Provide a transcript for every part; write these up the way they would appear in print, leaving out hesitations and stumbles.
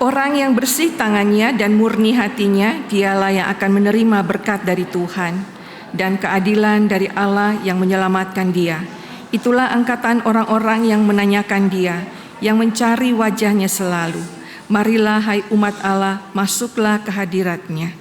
Orang yang bersih tangannya dan murni hatinya, dialah yang akan menerima berkat dari Tuhan dan keadilan dari Allah yang menyelamatkan dia. Itulah angkatan orang-orang yang menanyakan dia, yang mencari wajahnya selalu. Marilah hai umat Allah, masuklah ke hadirat-Nya.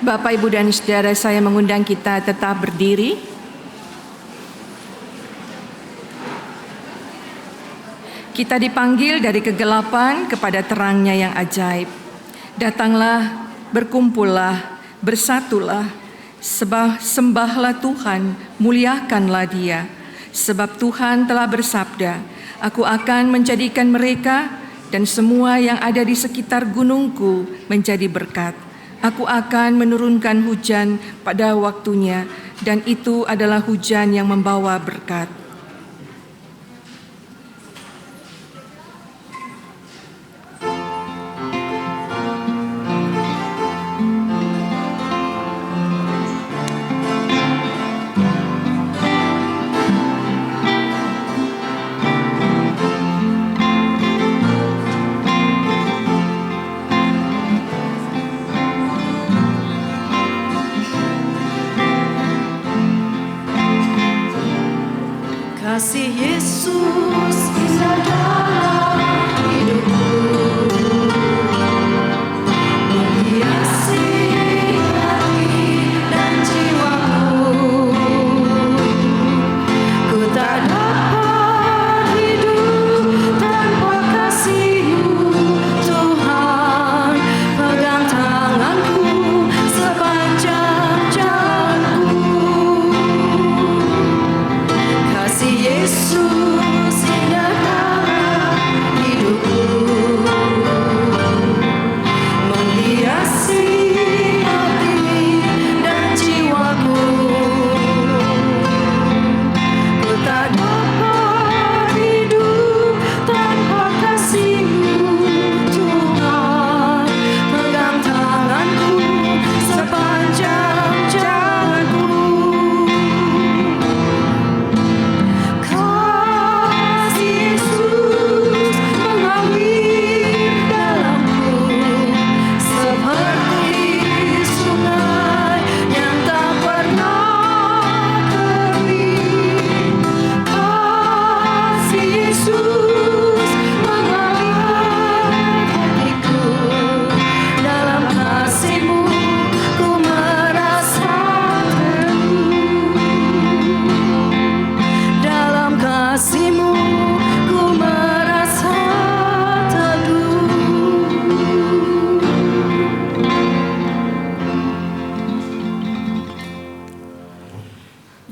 Bapak, Ibu, dan Saudara, saya mengundang kita tetap berdiri. Kita dipanggil dari kegelapan kepada terangnya yang ajaib. Datanglah, berkumpullah, bersatulah, sembahlah Tuhan, muliakanlah Dia. Sebab Tuhan telah bersabda, Aku akan menjadikan mereka dan semua yang ada di sekitar gunungku menjadi berkat. Aku akan menurunkan hujan pada waktunya, dan itu adalah hujan yang membawa berkat.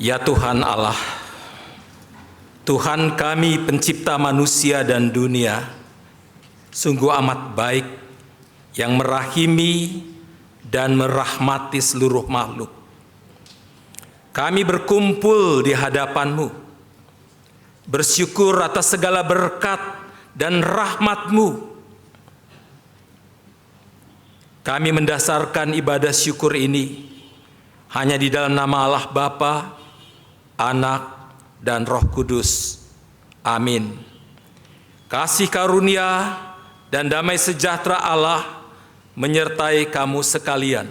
Ya Tuhan Allah, Tuhan kami pencipta manusia dan dunia, sungguh amat baik yang merahimi dan merahmati seluruh makhluk. Kami berkumpul di hadapan-Mu, bersyukur atas segala berkat dan rahmat-Mu. Kami mendasarkan ibadah syukur ini hanya di dalam nama Allah Bapa, Anak, dan Roh Kudus. Amin. Kasih karunia dan damai sejahtera Allah menyertai kamu sekalian.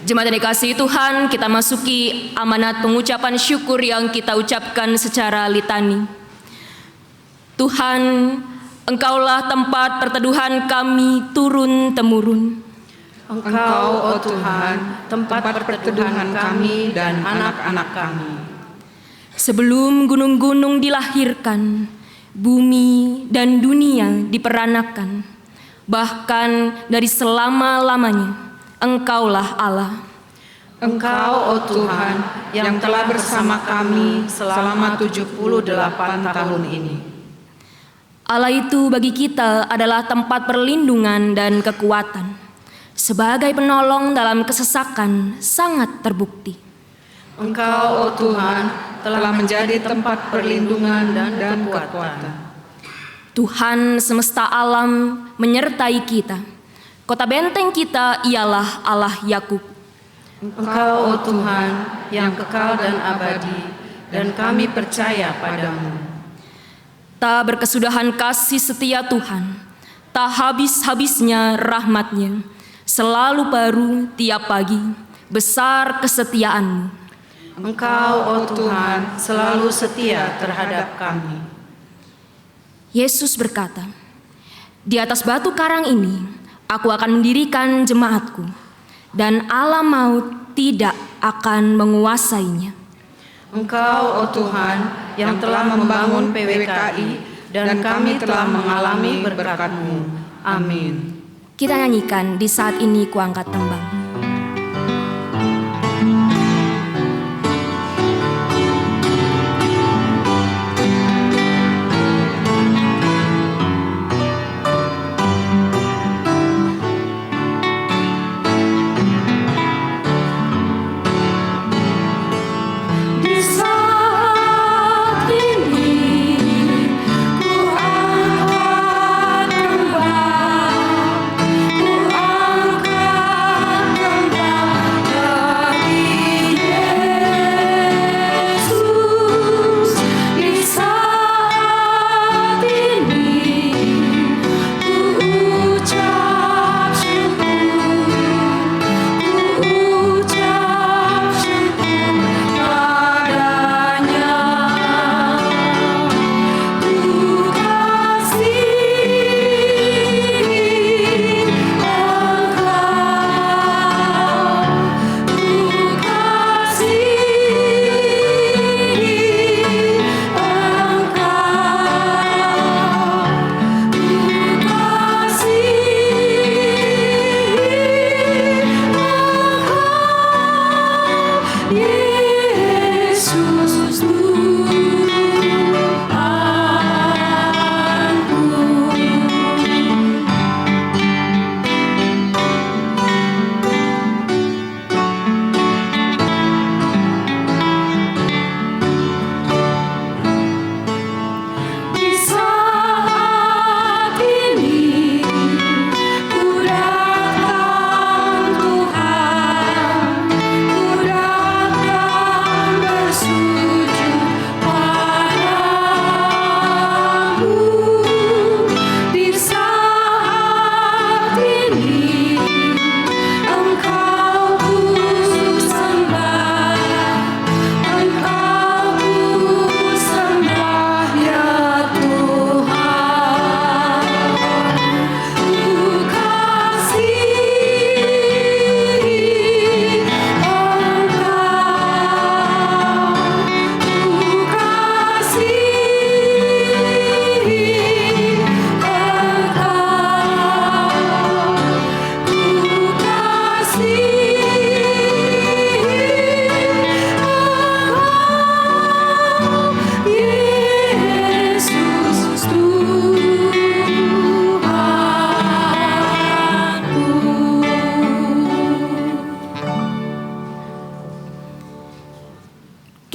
Jemaat yang dikasihi Tuhan, kita masuki amanat pengucapan syukur yang kita ucapkan secara litani. Tuhan, Engkaulah tempat perteduhan kami turun-temurun. Engkau, oh Tuhan, tempat perteduhan kami dan anak-anak kami. Sebelum gunung-gunung dilahirkan, bumi dan dunia diperanakan, bahkan dari selama-lamanya, Engkaulah Allah. Engkau, oh Tuhan, yang telah bersama kami selama 78 tahun ini. Allah itu bagi kita adalah tempat perlindungan dan kekuatan. Sebagai penolong dalam kesesakan sangat terbukti. Engkau, oh Tuhan, telah menjadi tempat perlindungan dan kekuatan. Tuhan semesta alam menyertai kita. Kota benteng kita ialah Allah Yakub. Engkau, oh Tuhan, yang kekal dan abadi, dan kami percaya padamu. Tak berkesudahan kasih setia Tuhan, tak habis-habisnya rahmat-Nya, selalu baru tiap pagi, besar kesetiaan-Mu. Engkau, oh Tuhan, selalu setia terhadap kami. Yesus berkata, "Di atas batu karang ini, Aku akan mendirikan jemaatku, dan alam maut tidak akan menguasainya." Engkau, oh Tuhan, yang telah membangun PWKI dan kami telah mengalami berkat-Mu. Amin. Kita nyanyikan di saat ini kuangkat tembang.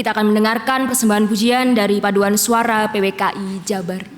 Kita akan mendengarkan persembahan pujian dari Paduan Suara PWKI Jabar.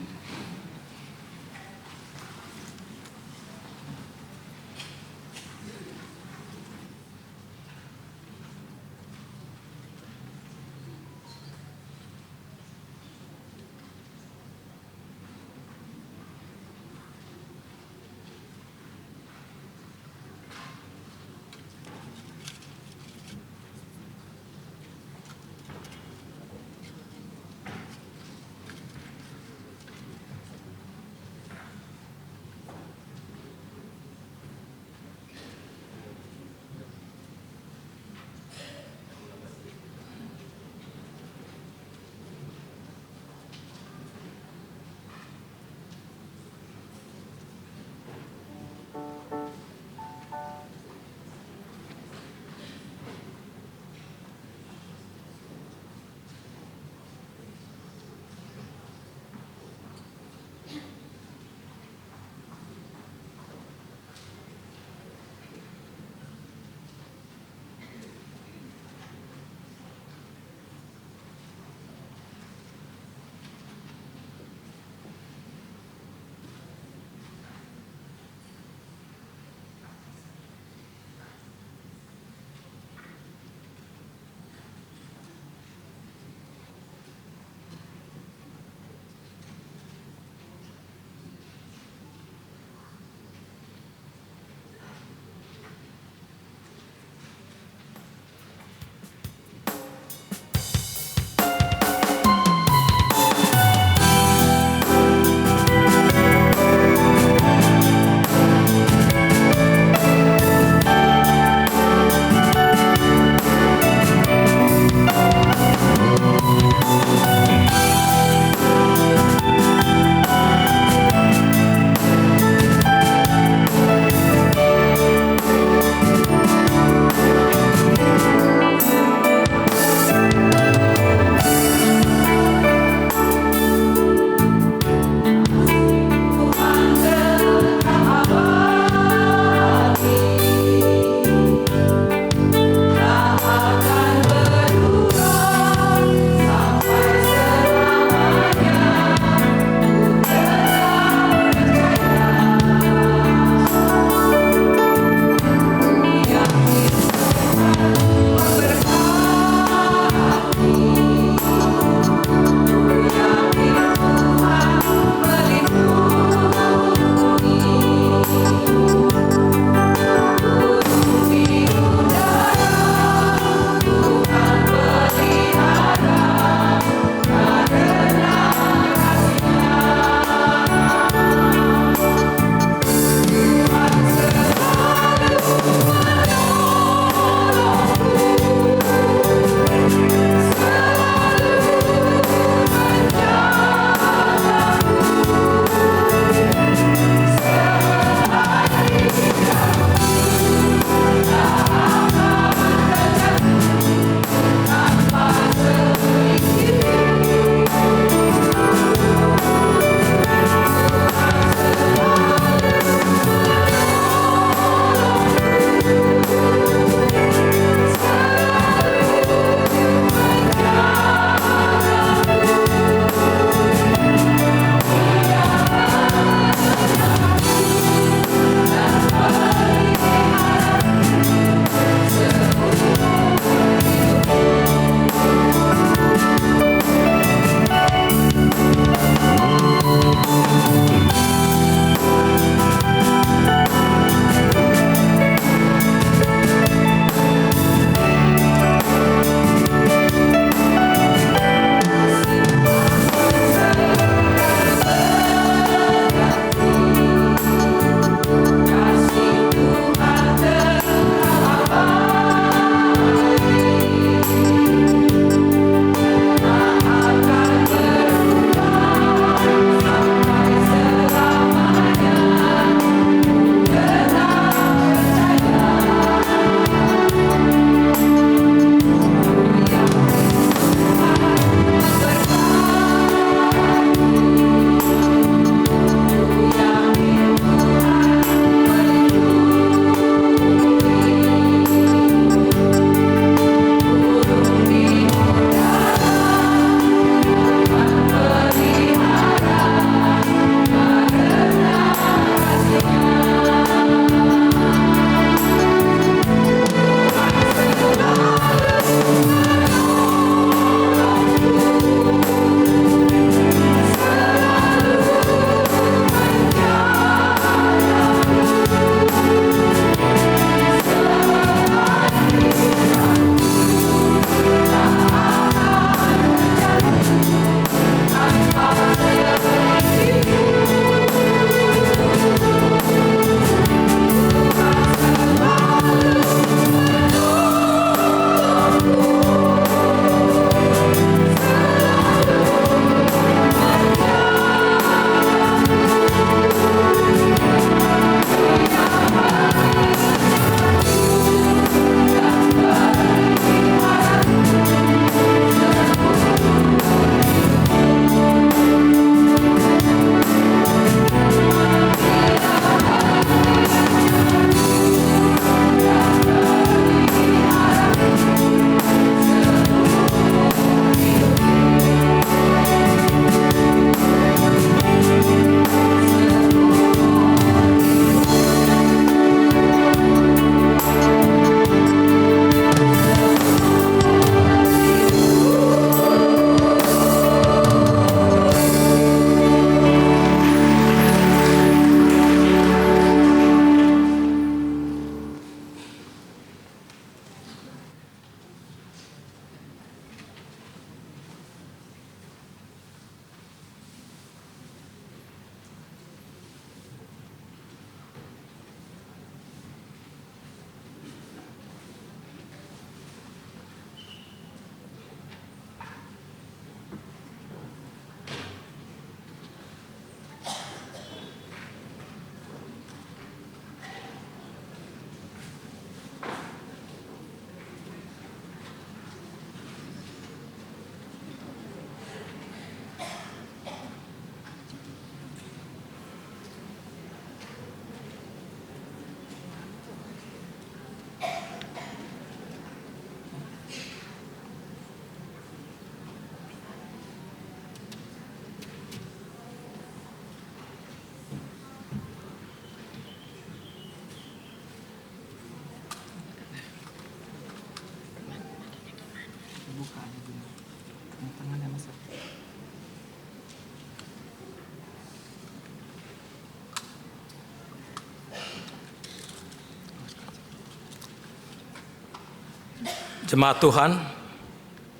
Jemaat Tuhan,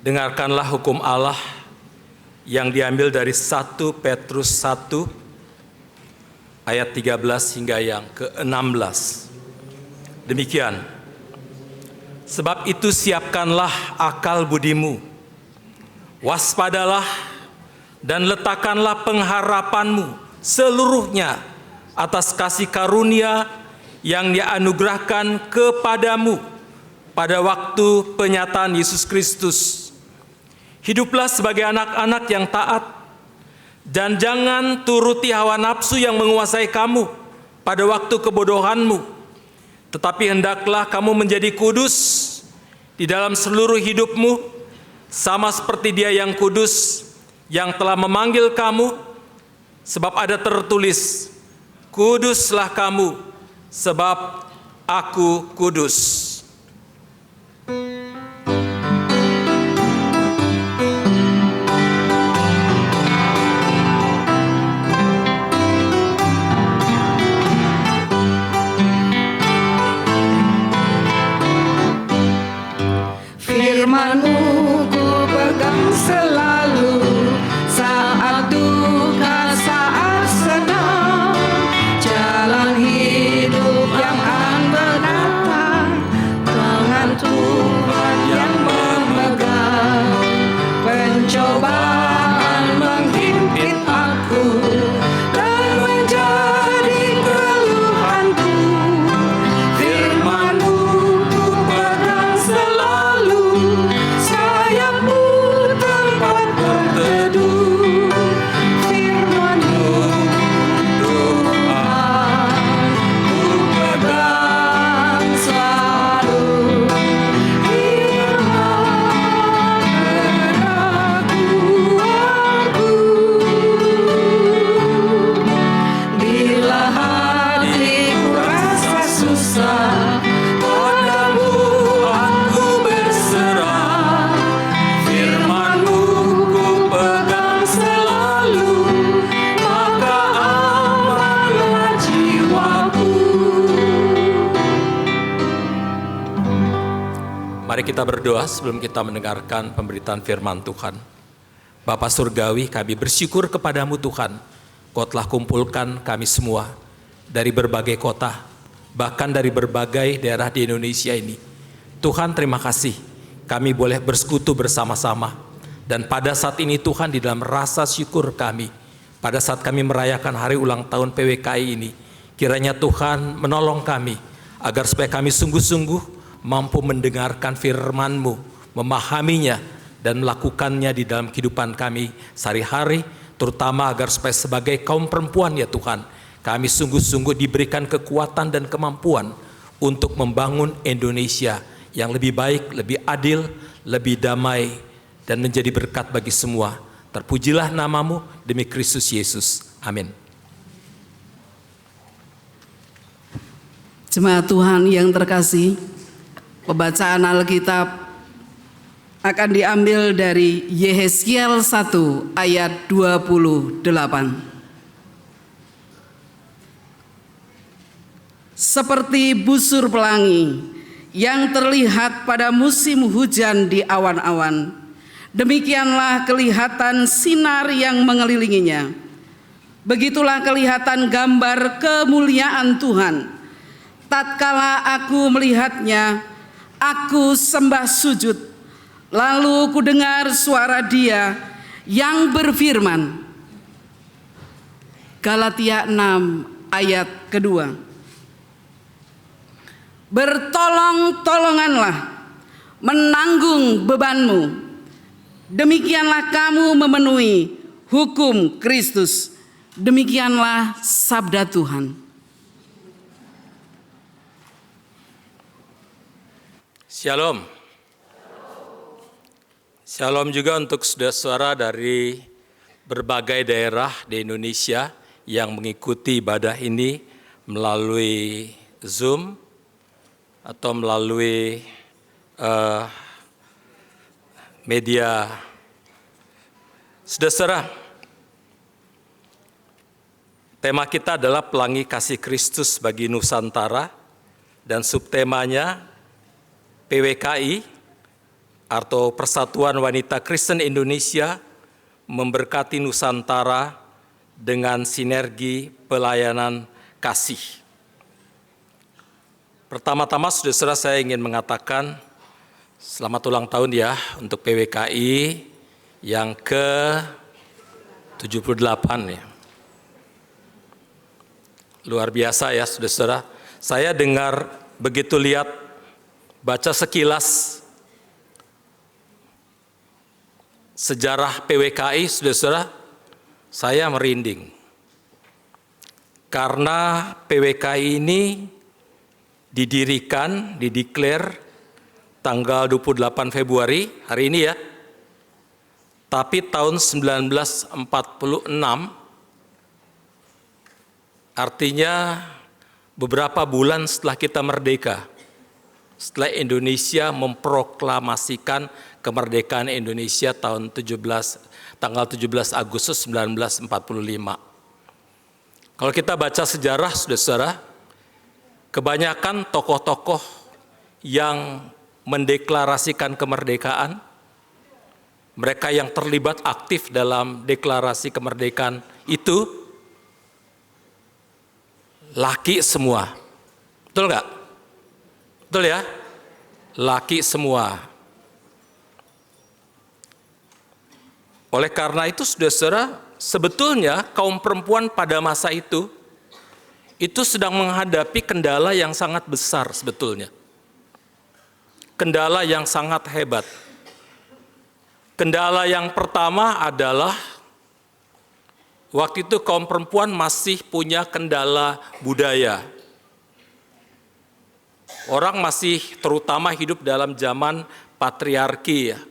dengarkanlah hukum Allah yang diambil dari 1 Petrus 1 ayat 13 hingga yang ke-16. Demikian, sebab itu siapkanlah akal budimu, waspadalah dan letakkanlah pengharapanmu seluruhnya atas kasih karunia yang dianugerahkan kepadamu pada waktu penyataan Yesus Kristus. Hiduplah sebagai anak-anak yang taat, dan jangan turuti hawa nafsu yang menguasai kamu pada waktu kebodohanmu. Tetapi hendaklah kamu menjadi kudus di dalam seluruh hidupmu, sama seperti Dia yang kudus yang telah memanggil kamu. Sebab ada tertulis, kuduslah kamu, sebab Aku kudus. Firman-Mu ku pegang selalu, saat duka, saat senang, jalan hidup yang akan mendatang, tangan Tuhan yang memegang. Pencobaan menghimpit aku dan menjadi keluhanku. Firman-Mu ku pegang selalu, sayapmu tempat berteduh. Firman-Mu Tuhan ku pegang selalu. Bila hatiku rasa susah, padamu aku berserah. Firman-Mu ku pegang selalu, maka amanlah jiwaku. Mari kita berdoa sebelum kita mendengarkan pemberitaan firman Tuhan. Bapa Surgawi, kami bersyukur kepadamu Tuhan. Kau telah kumpulkan kami semua dari berbagai kota, bahkan dari berbagai daerah di Indonesia ini. Tuhan, terima kasih kami boleh bersekutu bersama-sama. Dan pada saat ini Tuhan, di dalam rasa syukur kami, pada saat kami merayakan hari ulang tahun PWKI ini, kiranya Tuhan menolong kami agar supaya kami sungguh-sungguh mampu mendengarkan firman-Mu, memahaminya dan melakukannya di dalam kehidupan kami sehari-hari, terutama agar supaya sebagai kaum perempuan ya Tuhan, kami sungguh-sungguh diberikan kekuatan dan kemampuan untuk membangun Indonesia yang lebih baik, lebih adil, lebih damai, dan menjadi berkat bagi semua. Terpujilah nama-Mu demi Kristus Yesus. Amin. Jemaat Tuhan yang terkasih, pembacaan Alkitab akan diambil dari Yehezkiel 1 ayat 28. Seperti busur pelangi yang terlihat pada musim hujan di awan-awan, demikianlah kelihatan sinar yang mengelilinginya. Begitulah kelihatan gambar kemuliaan Tuhan. Tatkala aku melihatnya, aku sembah sujud. Lalu ku dengar suara Dia yang berfirman. Galatia 6 ayat kedua. Bertolong-tolonganlah menanggung bebanmu. Demikianlah kamu memenuhi hukum Kristus. Demikianlah sabda Tuhan. Shalom. Shalom juga untuk saudara-saudara dari berbagai daerah di Indonesia yang mengikuti ibadah ini melalui Zoom atau melalui media. Saudara, tema kita adalah Pelangi Kasih Kristus bagi Nusantara, dan subtemanya PWKI, atau Persatuan Wanita Kristen Indonesia memberkati Nusantara dengan sinergi pelayanan kasih. Pertama-tama, saudara-saudara, saya ingin mengatakan selamat ulang tahun ya untuk PWKI yang ke-78 ya. Luar biasa ya saudara-saudara. Saya dengar begitu lihat, baca sekilas sejarah PWKI, saudara-saudara, saya merinding. Karena PWKI ini dideklar tanggal 28 Februari, hari ini ya. Tapi tahun 1946, artinya beberapa bulan setelah kita merdeka, setelah Indonesia memproklamasikan kemerdekaan Indonesia tanggal 17 Agustus 1945. Kalau kita baca sejarah, saudara-saudara, kebanyakan tokoh-tokoh yang mendeklarasikan kemerdekaan, mereka yang terlibat aktif dalam deklarasi kemerdekaan itu laki semua. Betul nggak? Betul ya? Laki semua. Oleh karena itu, saudara-saudara, sebetulnya kaum perempuan pada masa itu sedang menghadapi kendala yang sangat besar sebetulnya. Kendala yang sangat hebat. Kendala yang pertama adalah waktu itu kaum perempuan masih punya kendala budaya. Orang masih terutama hidup dalam zaman patriarki ya,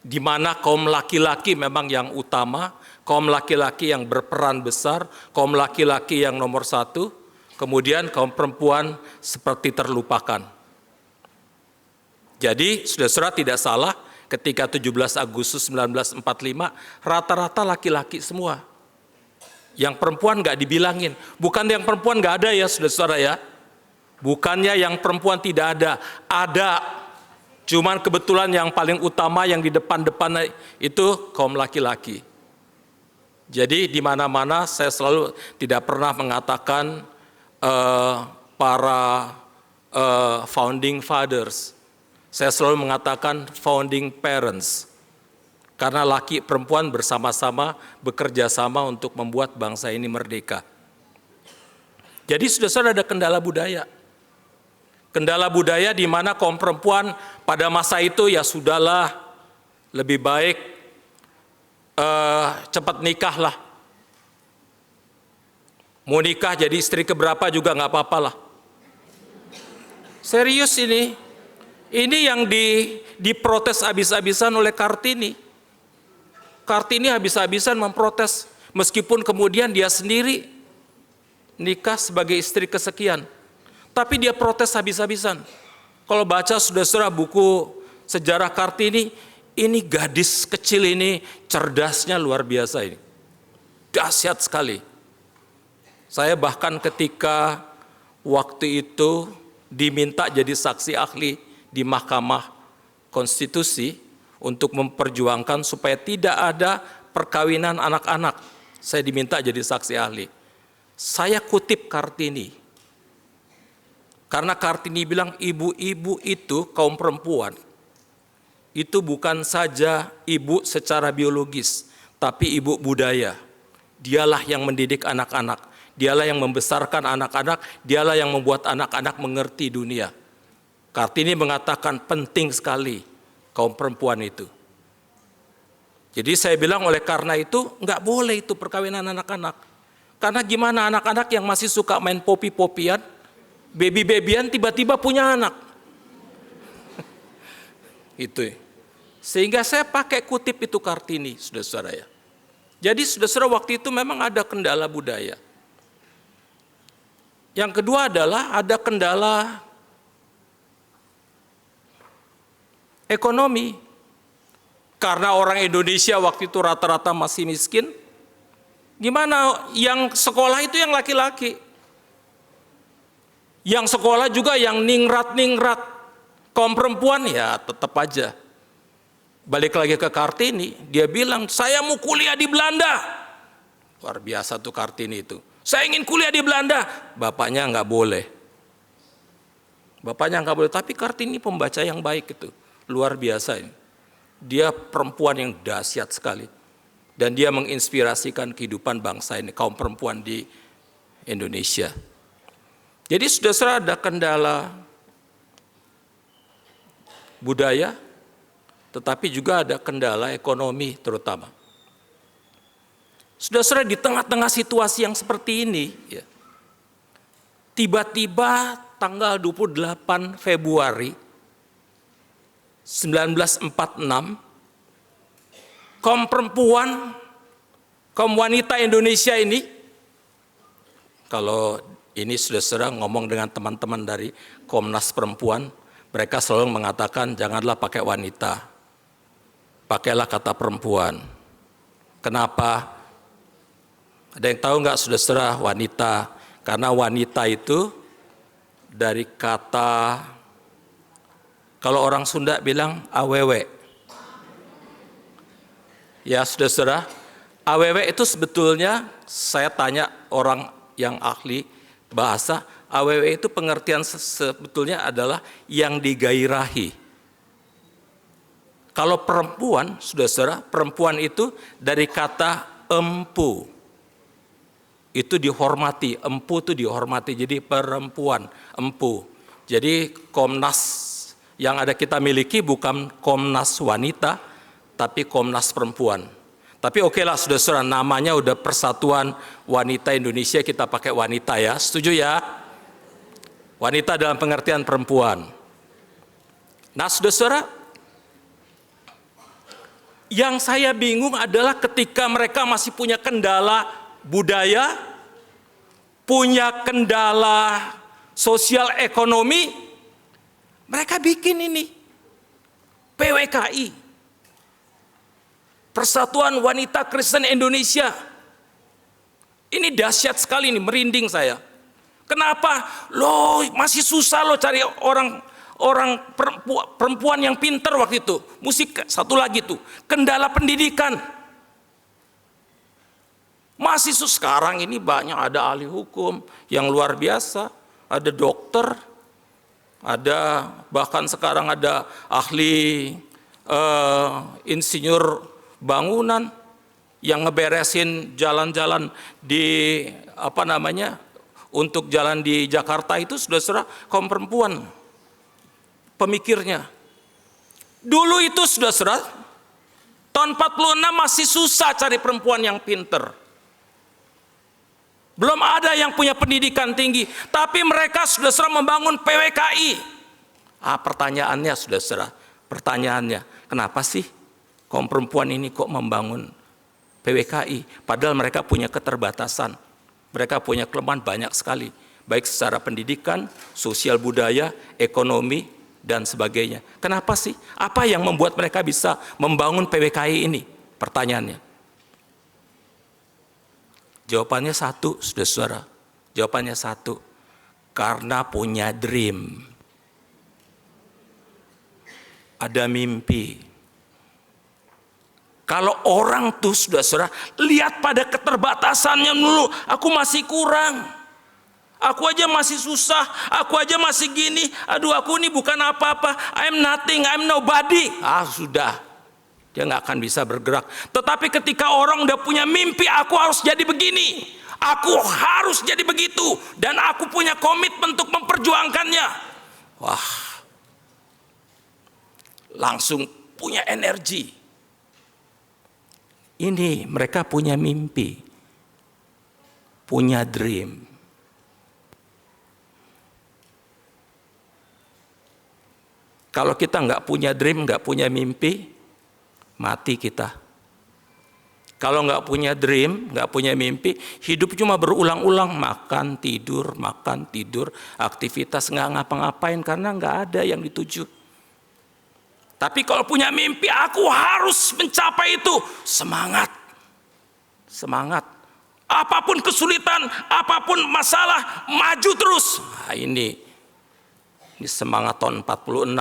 di mana kaum laki-laki memang yang utama, kaum laki-laki yang berperan besar, kaum laki-laki yang nomor satu, kemudian kaum perempuan seperti terlupakan. Jadi saudara-saudara tidak salah ketika 17 Agustus 1945 rata-rata laki-laki semua. Yang perempuan nggak dibilangin. Bukan yang perempuan nggak ada ya saudara-saudara ya. Bukannya yang perempuan tidak ada. Ada. Cuman kebetulan yang paling utama yang di depan-depan itu kaum laki-laki. Jadi di mana-mana saya selalu tidak pernah mengatakan para founding fathers. Saya selalu mengatakan founding parents. Karena laki perempuan bersama-sama bekerja sama untuk membuat bangsa ini merdeka. Jadi sudah ada kendala budaya. Kendala budaya di mana kaum perempuan pada masa itu ya sudahlah, lebih baik cepat nikah lah. Mau nikah jadi istri keberapa juga nggak apa-apa lah. Serius ini. Ini yang diprotes habis-habisan oleh Kartini. Kartini habis-habisan memprotes, meskipun kemudian dia sendiri nikah sebagai istri kesekian. Tapi dia protes habis-habisan. Kalau baca saudara-saudara buku sejarah Kartini, ini gadis kecil ini cerdasnya luar biasa ini. Dahsyat sekali. Saya bahkan ketika waktu itu diminta jadi saksi ahli di Mahkamah Konstitusi untuk memperjuangkan supaya tidak ada perkawinan anak-anak. Saya diminta jadi saksi ahli. Saya kutip Kartini. Karena Kartini bilang ibu-ibu itu kaum perempuan. Itu bukan saja ibu secara biologis, tapi ibu budaya. Dialah yang mendidik anak-anak. Dialah yang membesarkan anak-anak. Dialah yang membuat anak-anak mengerti dunia. Kartini mengatakan penting sekali kaum perempuan itu. Jadi saya bilang oleh karena itu nggak boleh itu perkawinan anak-anak. Karena gimana anak-anak yang masih suka main popi-popian, baby-babyan tiba-tiba punya anak. Itu. Sehingga saya pakai kutip itu Kartini, saudara-saudara ya. Jadi saudara-saudara waktu itu memang ada kendala budaya. Yang kedua adalah ada kendala ekonomi. Karena orang Indonesia waktu itu rata-rata masih miskin. Gimana yang sekolah itu yang laki-laki. Yang sekolah juga yang ningrat-ningrat. Kaum perempuan ya tetap aja. Balik lagi ke Kartini, dia bilang, saya mau kuliah di Belanda. Luar biasa tuh Kartini itu. Saya ingin kuliah di Belanda. Bapaknya nggak boleh. Bapaknya nggak boleh, tapi Kartini pembaca yang baik itu. Luar biasa ini. Dia perempuan yang dahsyat sekali. Dan dia menginspirasikan kehidupan bangsa ini, kaum perempuan di Indonesia. Jadi saudara ada kendala budaya, tetapi juga ada kendala ekonomi terutama. Saudara di tengah-tengah situasi yang seperti ini, ya, tiba-tiba tanggal 28 Februari 1946, kaum perempuan, kaum wanita Indonesia ini, kalau ini saudara ngomong dengan teman-teman dari Komnas Perempuan, mereka selalu mengatakan janganlah pakai wanita, pakailah kata perempuan. Kenapa? Ada yang tahu nggak saudara wanita? Karena wanita itu dari kata, kalau orang Sunda bilang awewe. Ya saudara, awewe itu sebetulnya, saya tanya orang yang ahli bahasa, awewe itu pengertian sebetulnya adalah yang digairahi. Kalau perempuan, saudara, perempuan itu dari kata empu. Itu dihormati, empu itu dihormati, jadi perempuan, empu. Jadi Komnas yang ada kita miliki bukan Komnas wanita, tapi Komnas perempuan. Tapi oke lah saudara, namanya udah Persatuan Wanita Indonesia, kita pakai wanita ya, setuju ya? Wanita dalam pengertian perempuan. Nah saudara, yang saya bingung adalah ketika mereka masih punya kendala budaya, punya kendala sosial ekonomi, mereka bikin ini PWKI, Persatuan Wanita Kristen Indonesia. Ini dahsyat sekali, ini merinding saya. Kenapa? Loh, masih susah loh cari orang perempuan yang pintar waktu itu. Musik satu lagi tuh, kendala pendidikan. Masih sekarang ini banyak, ada ahli hukum yang luar biasa, ada dokter, ada bahkan sekarang ada ahli insinyur bangunan yang ngeberesin jalan-jalan di untuk jalan di Jakarta itu saudara kaum perempuan pemikirnya. Dulu itu saudara tahun 46 masih susah cari perempuan yang pinter. Belum ada yang punya pendidikan tinggi, tapi mereka saudara membangun PWKI. Pertanyaannya saudara, kenapa sih kaum perempuan ini kok membangun PWKI? Padahal mereka punya keterbatasan, mereka punya kelemahan banyak sekali, baik secara pendidikan, sosial budaya, ekonomi, dan sebagainya. Kenapa sih? Apa yang membuat mereka bisa membangun PWKI ini? Pertanyaannya. Jawabannya satu, saudara. Jawabannya satu. Karena punya dream. Ada mimpi. Kalau orang tuh, saudara, lihat pada keterbatasannya dulu. Aku masih kurang. Aku aja masih susah. Aku aja masih gini. Aduh, aku ini bukan apa-apa. I'm nothing, I'm nobody. Sudah. Dia nggak akan bisa bergerak. Tetapi ketika orang udah punya mimpi, aku harus jadi begini, aku harus jadi begitu, dan aku punya komitmen untuk memperjuangkannya. Wah, langsung punya energi. Ini mereka punya mimpi, punya dream. Kalau kita nggak punya dream, nggak punya mimpi, mati kita. Kalau nggak punya dream, nggak punya mimpi, hidup cuma berulang-ulang, makan, tidur, aktivitas nggak ngapa-ngapain karena nggak ada yang dituju. Tapi kalau punya mimpi, aku harus mencapai itu, semangat. Apapun kesulitan, apapun masalah, maju terus. Nah, ini Ini semangat tahun 46.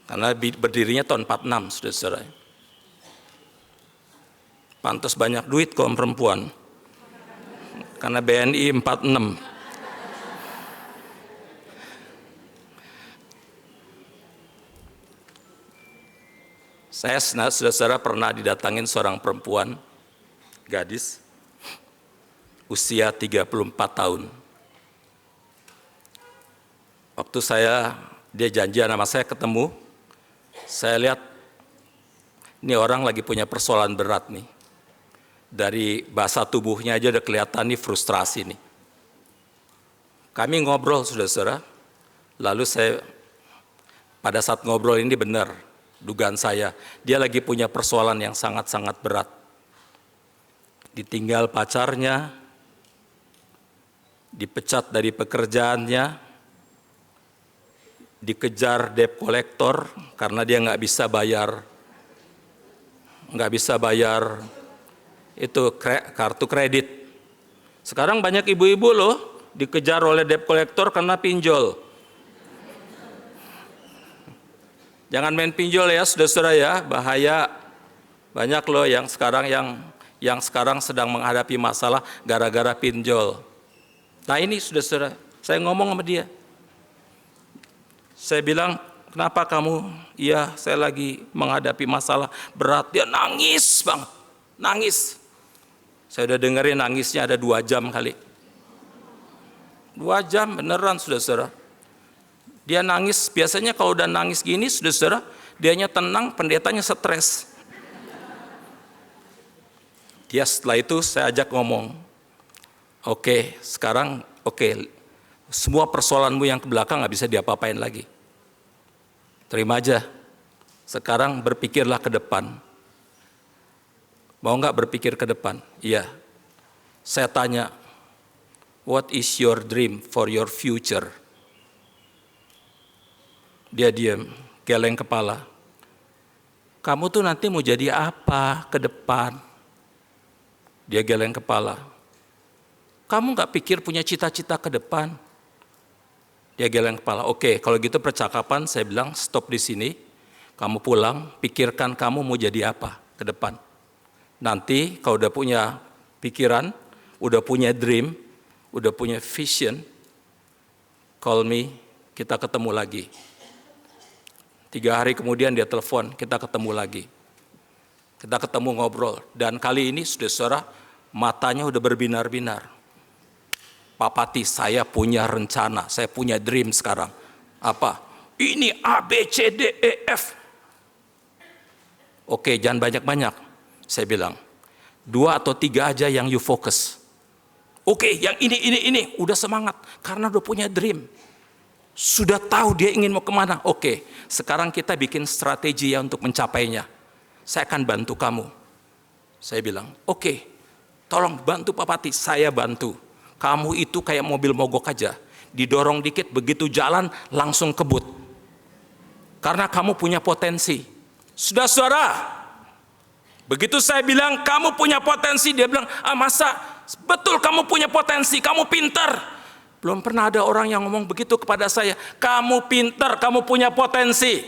Karena berdirinya tahun 46, saudara-saudara. Pantas banyak duit kaum perempuan. Karena BNI 46. Saya, saudara-saudara, pernah didatangin seorang perempuan, gadis, usia 34 tahun. Waktu dia janjian sama saya ketemu, saya lihat ini orang lagi punya persoalan berat nih. Dari bahasa tubuhnya aja udah kelihatan nih frustrasi nih. Kami ngobrol, saudara-saudara, lalu pada saat ngobrol ini benar, dugaan saya, dia lagi punya persoalan yang sangat-sangat berat. Ditinggal pacarnya, dipecat dari pekerjaannya, dikejar debt collector karena dia nggak bisa bayar itu kartu kredit. Sekarang banyak ibu-ibu loh dikejar oleh debt collector karena pinjol. Jangan main pinjol ya, saudara-saudara ya, bahaya. Banyak loh yang sekarang sedang menghadapi masalah gara-gara pinjol. Nah ini saudara-saudara, saya ngomong sama dia. Saya bilang, kenapa kamu? Iya, saya lagi menghadapi masalah berat. Dia nangis banget, nangis. Saya udah dengerin nangisnya ada 2 jam kali. 2 jam beneran, saudara-saudara. Dia nangis, biasanya kalau udah nangis gini, saudara-saudara, dianya tenang, pendetanya stres. Dia setelah itu saya ajak ngomong, oke, sekarang semua persoalanmu yang ke belakang nggak bisa diapa-apain lagi. Terima aja, sekarang berpikirlah ke depan. Mau nggak berpikir ke depan? Iya. Saya tanya, what is your dream for your future? Dia diam, geleng kepala. Kamu tuh nanti mau jadi apa ke depan? Dia geleng kepala. Kamu nggak pikir punya cita-cita ke depan? Dia geleng kepala. Oke, kalau gitu percakapan saya bilang stop di sini. Kamu pulang, pikirkan kamu mau jadi apa ke depan. Nanti kalau udah punya pikiran, udah punya dream, udah punya vision, call me, kita ketemu lagi. 3 hari kemudian dia telepon, kita ketemu lagi. Kita ketemu ngobrol. Dan kali ini saudara-saudara, matanya udah berbinar-binar. Pak Pati, saya punya rencana, saya punya dream sekarang. Apa? Ini A, B, C, D, E, F. Oke, jangan banyak-banyak. Saya bilang, 2 atau 3 aja yang you focus. Oke, yang ini. Udah semangat, karena udah punya dream. Sudah tahu dia ingin mau kemana. Oke, sekarang kita bikin strategi ya untuk mencapainya. Saya akan bantu kamu. Saya bilang, oke, tolong bantu Pak Pati, saya bantu. Kamu itu kayak mobil mogok aja. Didorong dikit, begitu jalan langsung kebut. Karena kamu punya potensi. Saudara-saudara, begitu saya bilang kamu punya potensi, dia bilang, masa betul kamu punya potensi, kamu pintar. Belum pernah ada orang yang ngomong begitu kepada saya. Kamu pintar, kamu punya potensi.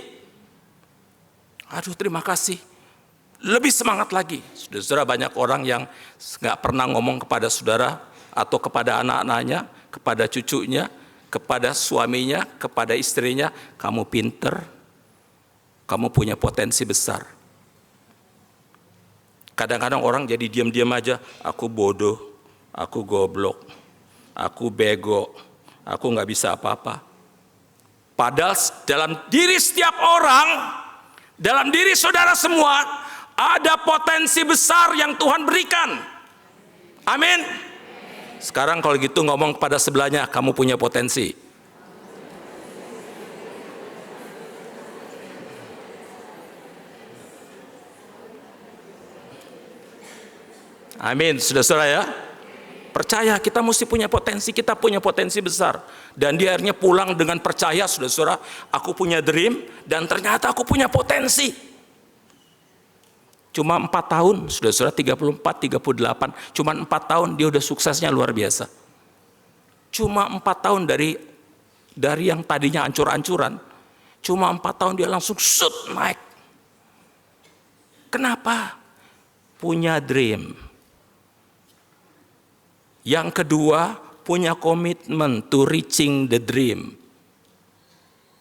Aduh, terima kasih. Lebih semangat lagi. Saudara, banyak orang yang nggak pernah ngomong kepada saudara atau kepada anak-anaknya, kepada cucunya, kepada suaminya, kepada istrinya. Kamu pintar, kamu punya potensi besar. Kadang-kadang orang jadi diam-diam aja. Aku bodoh, aku goblok. Aku bego, aku nggak bisa apa-apa. Padahal dalam diri setiap orang, dalam diri saudara semua, ada potensi besar yang Tuhan berikan. Amin. Sekarang kalau gitu ngomong kepada sebelahnya, kamu punya potensi. Amin, saudara-saudara ya. Percaya, kita mesti punya potensi, kita punya potensi besar. Dan dia akhirnya pulang dengan percaya, saudara-saudara, aku punya dream, dan ternyata aku punya potensi. Cuma 4 tahun, saudara-saudara, 34, 38, cuma 4 tahun dia udah suksesnya luar biasa. Cuma 4 tahun dari Dari yang tadinya ancur-ancuran, cuma 4 tahun dia langsung naik. Kenapa? Punya dream. Yang kedua, punya komitmen to reaching the dream.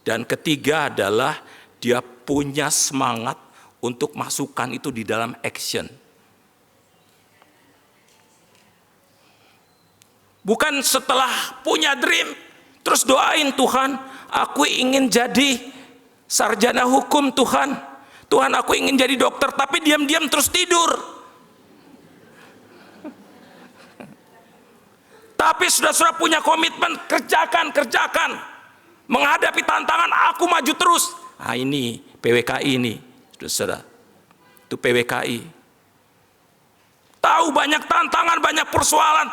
Dan ketiga adalah dia punya semangat untuk masukkan itu di dalam action. Bukan setelah punya dream, terus doain, Tuhan, aku ingin jadi sarjana hukum, Tuhan. Tuhan, aku ingin jadi dokter, tapi diam-diam terus tidur. Tapi sudah punya komitmen, kerjakan. Menghadapi tantangan, aku maju terus. Nah ini PWKI ini, saudara. Itu PWKI. Tahu banyak tantangan, banyak persoalan.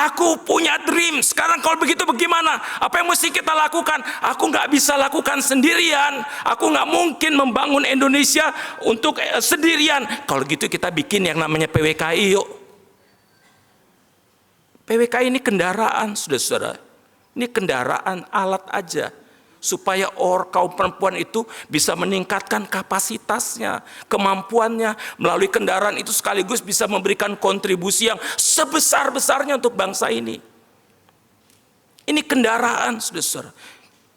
Aku punya dream. Sekarang kalau begitu bagaimana? Apa yang mesti kita lakukan? Aku nggak bisa lakukan sendirian. Aku nggak mungkin membangun Indonesia untuk sendirian. Kalau gitu kita bikin yang namanya PWKI yuk. PWKI ini kendaraan, saudara-saudara. Ini kendaraan, alat aja. Supaya kaum perempuan itu bisa meningkatkan kapasitasnya, kemampuannya. Melalui kendaraan itu sekaligus bisa memberikan kontribusi yang sebesar-besarnya untuk bangsa ini. Ini kendaraan, saudara-saudara.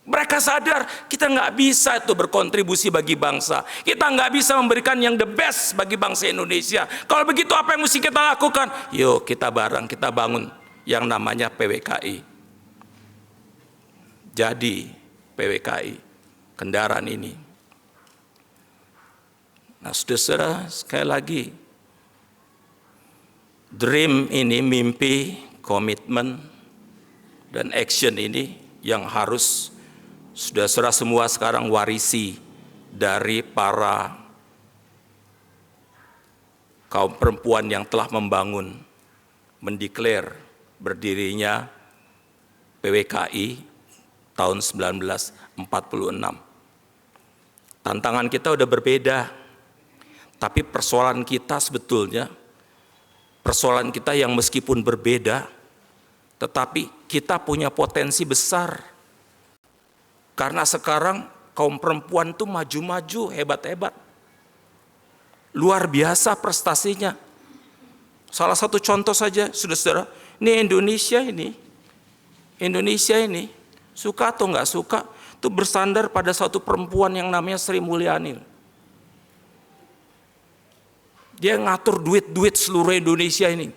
Mereka sadar kita nggak bisa itu berkontribusi bagi bangsa. Kita nggak bisa memberikan yang the best bagi bangsa Indonesia. Kalau begitu apa yang mesti kita lakukan? Yuk kita bareng, kita bangun yang namanya PWKI. Jadi PWKI, kendaraan ini. Nah saudara, sekali lagi, dream ini, mimpi, komitmen, dan action ini yang harus saudara semua sekarang warisi dari para kaum perempuan yang telah membangun, mendeklar berdirinya PWKI tahun 1946. Tantangan kita udah berbeda, tapi persoalan kita sebetulnya, persoalan kita yang meskipun berbeda, tetapi kita punya potensi besar. Karena sekarang kaum perempuan itu maju-maju, hebat-hebat. Luar biasa prestasinya. Salah satu contoh saja, saudara-saudara, ini Indonesia ini, suka atau nggak suka, itu bersandar pada satu perempuan yang namanya Sri Mulyani. Dia ngatur duit-duit seluruh Indonesia ini.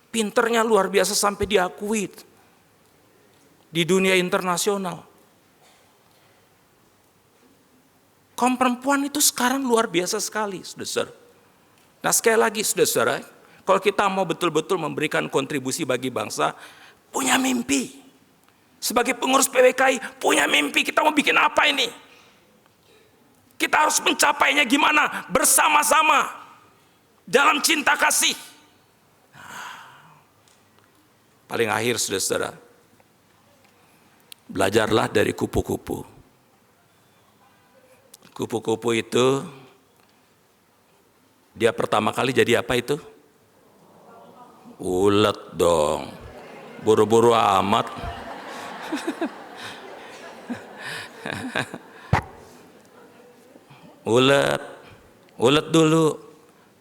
Pinternya luar biasa sampai diakui di dunia internasional. Kaum perempuan itu sekarang luar biasa sekali, saudara. Nah sekali lagi, saudara, kalau kita mau betul-betul memberikan kontribusi bagi bangsa, punya mimpi. Sebagai pengurus PWKI, punya mimpi, kita mau bikin apa ini? Kita harus mencapainya gimana? Bersama-sama, dalam cinta kasih. Paling akhir, saudara, belajarlah dari kupu-kupu. Kupu-kupu itu, dia pertama kali jadi apa itu? Ulet dong. Buru-buru amat. Ulet dulu.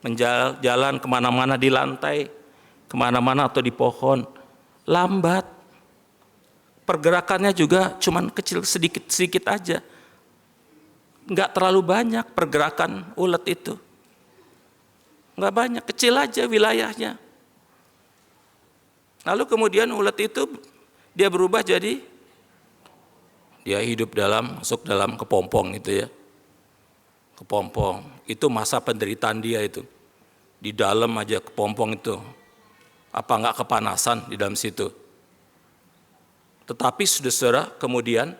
Menjalan kemana-mana di lantai, kemana-mana atau di pohon. Lambat. Pergerakannya juga cuman kecil sedikit-sedikit aja. Nggak terlalu banyak pergerakan ulet itu. Nggak banyak, kecil aja wilayahnya. Lalu kemudian ulet itu dia berubah jadi, dia hidup masuk dalam kepompong itu ya. Kepompong, itu masa penderitaan dia itu. Di dalam aja kepompong itu. Apa nggak kepanasan di dalam situ. Tetapi saudara, kemudian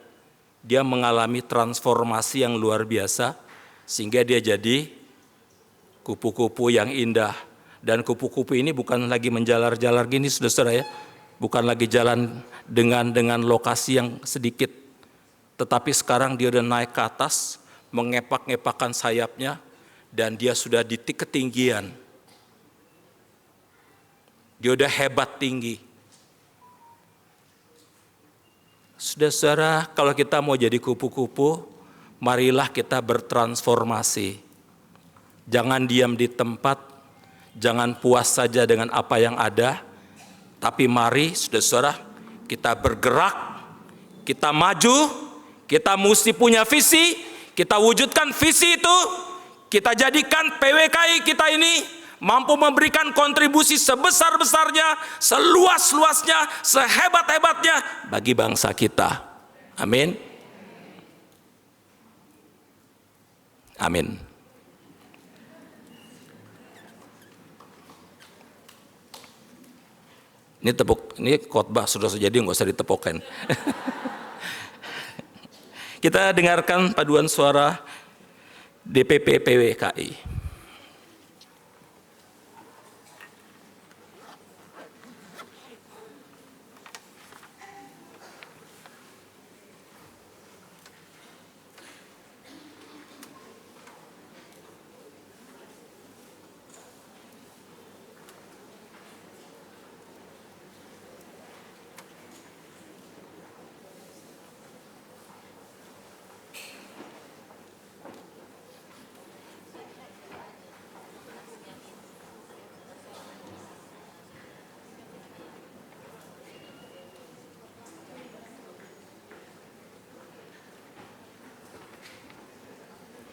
dia mengalami transformasi yang luar biasa, sehingga dia jadi kupu-kupu yang indah. Dan kupu-kupu ini bukan lagi menjalar-jalar gini, saudara ya, bukan lagi jalan dengan lokasi yang sedikit, tetapi sekarang dia udah naik ke atas, mengepak-ngepakkan sayapnya, dan dia sudah di ketinggian. Dia udah hebat tinggi. Saudara-saudara, kalau kita mau jadi kupu-kupu, marilah kita bertransformasi. Jangan diam di tempat, jangan puas saja dengan apa yang ada, tapi mari saudara-saudara kita bergerak, kita maju, kita mesti punya visi, kita wujudkan visi itu, kita jadikan PWKI kita ini mampu memberikan kontribusi sebesar-besarnya, seluas-luasnya, sehebat-hebatnya bagi bangsa kita. Amin. Amin. Ini khotbah sudah jadi nggak usah ditepukan. Kita dengarkan paduan suara DPP PWKI.